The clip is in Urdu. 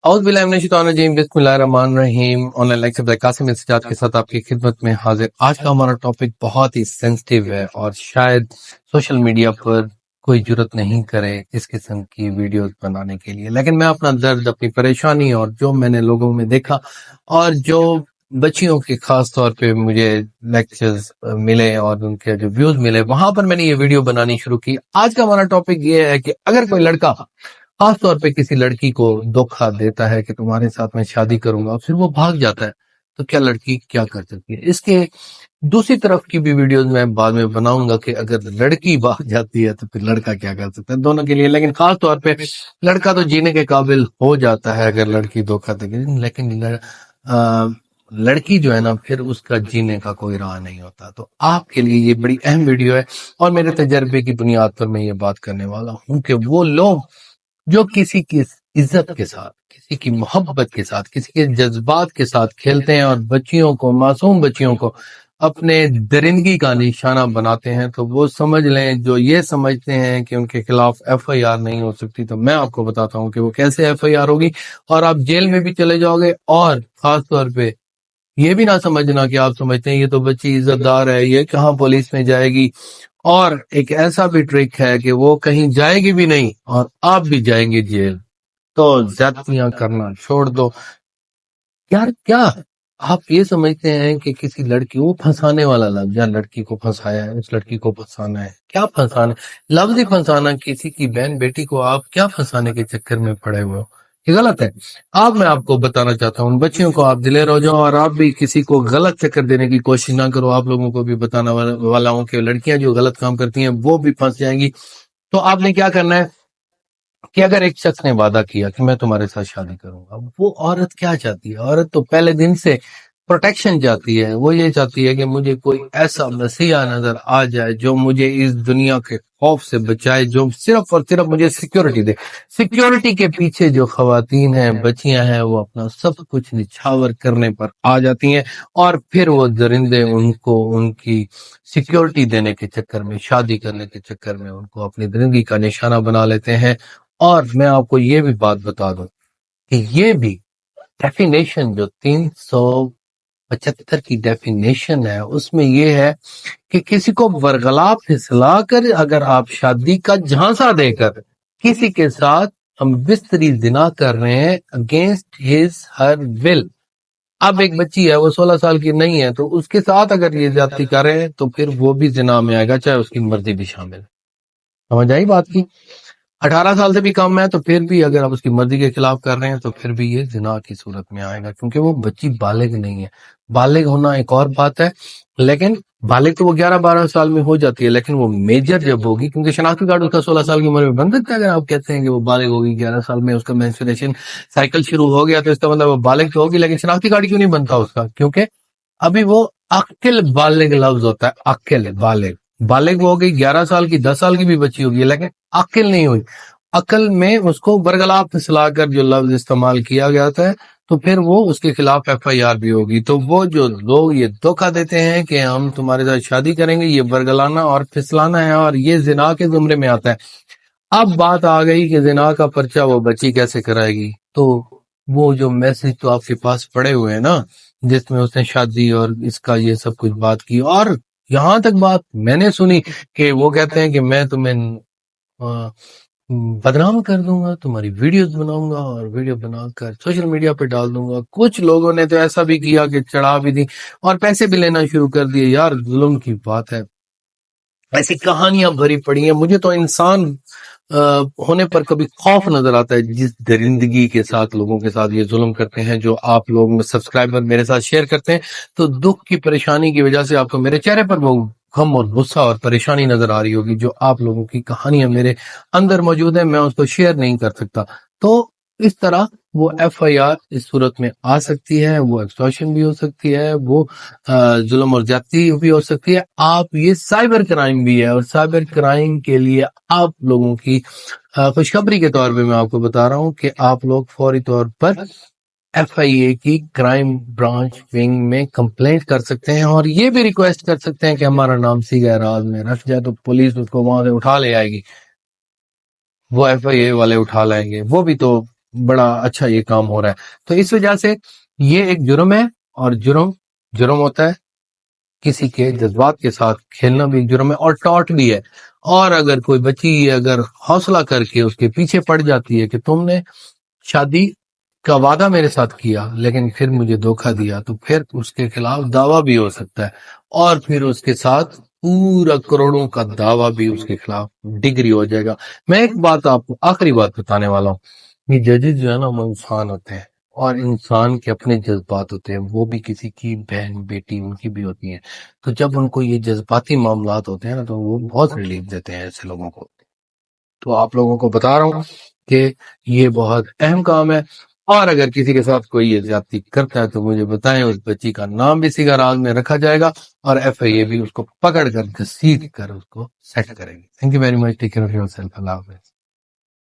اعوذ باللہ من الشیطان الرجیم بسم اللہ الرحمن الرحیم on line lecture Qasim Sajjad کے ساتھ آپ کی خدمت میں حاضر. آج کا ہمارا ٹاپک بہت ہی سینسٹیو ہے اور شاید سوشل میڈیا پر کوئی جرت نہیں کرے اس قسم کی ویڈیوز بنانے کے لیے، لیکن میں اپنا درد، اپنی پریشانی اور جو میں نے لوگوں میں دیکھا اور جو بچیوں کے خاص طور پہ مجھے لیکچرز ملے اور ان کے جو ویوز ملے، وہاں پر میں نے یہ ویڈیو بنانی شروع کی. آج کا ہمارا ٹاپک یہ ہے کہ اگر کوئی لڑکا خاص طور پہ کسی لڑکی کو دھوکا دیتا ہے کہ تمہارے ساتھ میں شادی کروں گا، پھر وہ بھاگ جاتا ہے، تو کیا لڑکی کیا کر سکتی ہے؟ اس کے دوسری طرف کی بھی ویڈیوز میں بعد میں بناؤں گا کہ اگر لڑکی بھاگ جاتی ہے تو پھر لڑکا کیا کر سکتا ہے، دونوں کے لیے. لیکن خاص طور پہ لڑکا تو جینے کے قابل ہو جاتا ہے اگر لڑکی دھوکا دے گی، لیکن لڑکی جو ہے نا، پھر اس کا جینے کا کوئی راہ نہیں ہوتا. تو آپ کے لیے یہ بڑی اہم ویڈیو ہے اور میرے تجربے کی بنیاد پر میں یہ بات کرنے والا ہوں کہ وہ لوگ جو کسی کی عزت کے ساتھ، کسی کی محبت کے ساتھ، کسی کے جذبات کے ساتھ کھیلتے ہیں اور بچیوں کو، معصوم بچیوں کو اپنے درندگی کا نشانہ بناتے ہیں، تو وہ سمجھ لیں، جو یہ سمجھتے ہیں کہ ان کے خلاف ایف آئی آر نہیں ہو سکتی، تو میں آپ کو بتاتا ہوں کہ وہ کیسے ایف آئی آر ہوگی اور آپ جیل میں بھی چلے جاؤ گے. اور خاص طور پہ یہ بھی نہ سمجھنا کہ آپ سمجھتے ہیں یہ تو بچی عزت دار ہے، یہ کہاں پولیس میں جائے گی. اور ایک ایسا بھی ٹرک ہے کہ وہ کہیں جائے گی بھی نہیں اور آپ بھی جائیں گے جیل. تو زیادتیاں کرنا چھوڑ دو یار. کیا آپ یہ سمجھتے ہیں کہ کسی لڑکی کو پھنسانے والا لفظ، یا لڑکی کو پھنسایا ہے، اس لڑکی کو پھنسانا ہے؟ کیا پھنسانا؟ لفظ ہی پھنسانا. کسی کی بہن بیٹی کو آپ کیا پھنسانے کے چکر میں پڑے ہوئے ہو؟ یہ غلط ہے. میں آپ کو بتانا چاہتا ہوں، بچیوں کو آپ دلیر ہو جاؤ اور آپ بھی کسی کو غلط چکر دینے کی کوشش نہ کرو. آپ لوگوں کو بھی بتانا والا ہوں کہ لڑکیاں جو غلط کام کرتی ہیں وہ بھی پھنس جائیں گی. تو آپ نے کیا کرنا ہے کہ اگر ایک شخص نے وعدہ کیا کہ میں تمہارے ساتھ شادی کروں گا، وہ عورت کیا چاہتی ہے؟ عورت تو پہلے دن سے پروٹیکشن چاہتی ہے. وہ یہ چاہتی ہے کہ مجھے کوئی ایسا مسیحا نظر آ جائے جو مجھے اس دنیا کے خوف سے بچائے، جو صرف اور صرف مجھے سیکیورٹی دے. سیکیورٹی کے پیچھے جو خواتین ہیں، بچیاں ہیں، وہ اپنا سب کچھ نچھاور کرنے پر آ جاتی ہیں اور پھر وہ درندے ان کو ان کی سیکیورٹی دینے کے چکر میں، شادی کرنے کے چکر میں ان کو اپنی درندگی کا نشانہ بنا لیتے ہیں. اور میں آپ کو یہ بھی بات بتا دوں کہ یہ بھی ڈیفینیشن جو 375 کی ڈیفینیشن ہے، اس میں یہ ہے کہ کسی کو ورغلا پھسلا کر اگر آپ شادی کا جھانسا دے کر کسی کے ساتھ ہم بستری زنا کر رہے ہیں اگینسٹ ہز ہر ول. اب ایک بچی ہے، وہ 16 سال کی نہیں ہے، تو اس کے ساتھ اگر یہ زیادتی کر رہے ہیں تو پھر وہ بھی زنا میں آئے گا، چاہے اس کی مرضی بھی شامل. سمجھ آئی بات کی؟ 18 سال سے بھی کم ہے تو پھر بھی اگر آپ اس کی مرضی کے خلاف کر رہے ہیں تو پھر بھی یہ زنا کی صورت میں آئے گا، کیونکہ وہ بچی بالغ نہیں ہے. بالغ ہونا ایک اور بات ہے، لیکن بالغ تو وہ 11-12 سال میں ہو جاتی ہے، لیکن وہ میجر جب ہوگی، کیونکہ شناختی کارڈ اس کا 16 سال کی عمر میں بن سکتا ہے. اگر آپ کہتے ہیں کہ وہ بالغ ہوگی 11 سال میں، اس کا مینسٹریشن سائیکل شروع ہو گیا، تو اس کا مطلب وہ بالغ تو ہوگی، لیکن شناختی کارڈ کیوں نہیں بنتا اس کا؟ کیونکہ ابھی وہ عقل بالغ لفظ ہوتا ہے، عقل بالغ. بالغ ہو گئی 11 سال کی، 10 سال کی بھی بچی ہوگی، لیکن عقل نہیں ہوئی. عقل میں اس کو برگلا پھسلا کر جو لفظ استعمال کیا گیا تھا، تو پھر وہ اس کے خلاف ایف آئی آر بھی ہوگی. تو وہ جو لوگ یہ دھوکہ دیتے ہیں کہ ہم تمہارے ساتھ شادی کریں گے، یہ برگلانا اور پھسلانا ہے اور یہ زنا کے زمرے میں آتا ہے. اب بات آ گئی کہ زنا کا پرچہ وہ بچی کیسے کرائے گی. تو وہ جو میسج تو آپ کے پاس پڑے ہوئے ہیں نا، جس میں اس نے شادی اور اس کا یہ سب کچھ بات کی، اور یہاں تک بات میں نے سنی کہ وہ کہتے ہیں کہ میں تمہیں بدنام کر دوں گا، تمہاری ویڈیوز بناؤں گا اور ویڈیو بنا کر سوشل میڈیا پہ ڈال دوں گا. کچھ لوگوں نے تو ایسا بھی کیا کہ چڑھا بھی دی اور پیسے بھی لینا شروع کر دیے. یار ظلم کی بات ہے، ایسی کہانیاں بھری پڑی ہیں. مجھے تو انسان ہونے پر کبھی خوف نظر آتا ہے جس درندگی کے ساتھ لوگوں کے ساتھ یہ ظلم کرتے ہیں. جو آپ لوگ سبسکرائبر میرے ساتھ شیئر کرتے ہیں، تو دکھ کی پریشانی کی وجہ سے آپ کو میرے چہرے پر وہ غم اور غصہ اور پریشانی نظر آ رہی ہوگی. جو آپ لوگوں کی کہانیاں میرے اندر موجود ہیں، میں اس کو شیئر نہیں کر سکتا. تو اس طرح وہ ایف آئی آر اس صورت میں آ سکتی ہے، وہ ایکسٹورشن بھی ہو سکتی ہے، وہ ظلم اور زیادتی بھی ہو سکتی ہے. آپ یہ سائبر کرائم بھی ہے، اور سائبر کرائم کے لیے آپ لوگوں کی خوشخبری کے طور پہ میں آپ کو بتا رہا ہوں کہ آپ لوگ فوری طور پر ایف آئی اے کی کرائم برانچ ونگ میں کمپلینٹ کر سکتے ہیں، اور یہ بھی ریکویسٹ کر سکتے ہیں کہ ہمارا نام سیگہ راز میں رکھ جائے، تو پولیس اس کو وہاں سے اٹھا لے آئے گی. وہ ایف آئی اے والے اٹھا لائیں گے. وہ بھی تو بڑا اچھا یہ کام ہو رہا ہے. تو اس وجہ سے یہ ایک جرم ہے، اور جرم ہوتا ہے. کسی کے جذبات کے ساتھ کھیلنا بھی ایک جرم ہے اور ٹاٹ بھی ہے. اور اگر کوئی بچی اگر حوصلہ کر کے اس کے پیچھے پڑ جاتی ہے کہ تم نے شادی کا وعدہ میرے ساتھ کیا لیکن پھر مجھے دھوکہ دیا، تو پھر اس کے خلاف دعویٰ بھی ہو سکتا ہے، اور پھر اس کے ساتھ پورا کروڑوں کا دعویٰ بھی اس کے خلاف ڈگری ہو جائے گا. میں ایک بات آپ کو آخری بات بتانے والا ہوں. یہ ججز جو ہے نا وہ انسان ہوتے ہیں، اور انسان کے اپنے جذبات ہوتے ہیں، وہ بھی کسی کی بہن بیٹی ان کی بھی ہوتی ہیں. تو جب ان کو یہ جذباتی معاملات ہوتے ہیں نا تو وہ بہت ریلیف دیتے ہیں ایسے لوگوں کو. تو آپ لوگوں کو بتا رہا ہوں کہ یہ بہت اہم کام ہے. اور اگر کسی کے ساتھ کوئی یہ زیادتی کرتا ہے تو مجھے بتائیں، اس بچی کا نام بھی سیگا راز میں رکھا جائے گا، اور ایف آئی اے بھی اس کو پکڑ کر گھسیٹ کر اس کو سیٹ کریں گے. Thank you very much. Take care of yourself. اللہ حافظ.